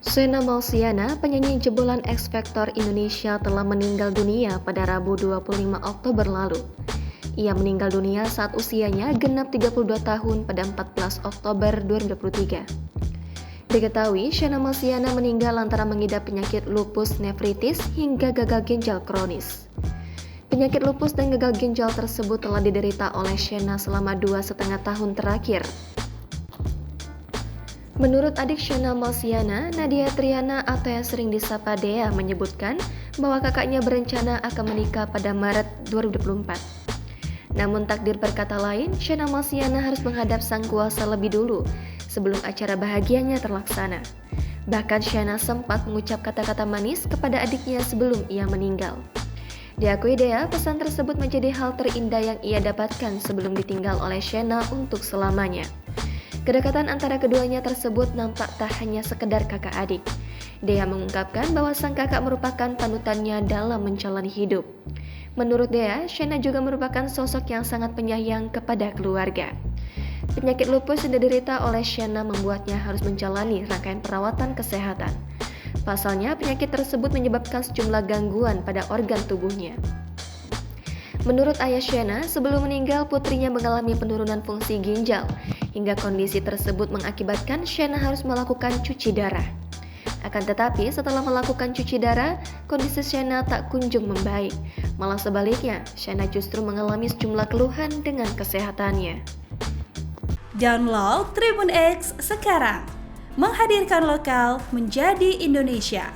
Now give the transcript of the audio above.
Sena Malsiana, penyanyi jebolan X Factor Indonesia telah meninggal dunia pada Rabu 25 Oktober lalu. Ia meninggal dunia saat usianya genap 32 tahun pada 14 Oktober 2023. Diketahui, Sena Malsiana meninggal lantaran mengidap penyakit lupus nefritis hingga gagal ginjal kronis. Penyakit lupus dan gagal ginjal tersebut telah diderita oleh Sena selama 2,5 tahun terakhir. Menurut adik Sena Malsiana, Nadia Triana atau yang sering disapa Dea menyebutkan bahwa kakaknya berencana akan menikah pada Maret 2024. Namun takdir berkata lain, Sena Malsiana harus menghadap sang kuasa lebih dulu sebelum acara bahagianya terlaksana. Bahkan Sena sempat mengucap kata-kata manis kepada adiknya sebelum ia meninggal. Diakui Dea, pesan tersebut menjadi hal terindah yang ia dapatkan sebelum ditinggal oleh Sena untuk selamanya. Kedekatan antara keduanya tersebut nampak tak hanya sekedar kakak adik. Dea mengungkapkan bahwa sang kakak merupakan panutannya dalam menjalani hidup. Menurut Dea, Sena juga merupakan sosok yang sangat penyayang kepada keluarga. Penyakit lupus yang diderita oleh Sena membuatnya harus menjalani rangkaian perawatan kesehatan. Pasalnya, penyakit tersebut menyebabkan sejumlah gangguan pada organ tubuhnya. Menurut ayah Sena, sebelum meninggal putrinya mengalami penurunan fungsi ginjal, hingga kondisi tersebut mengakibatkan Sena harus melakukan cuci darah. Akan tetapi setelah melakukan cuci darah, kondisi Sena tak kunjung membaik. Malah sebaliknya, Sena justru mengalami sejumlah keluhan dengan kesehatannya. Download Tribun X sekarang, menghadirkan lokal menjadi Indonesia.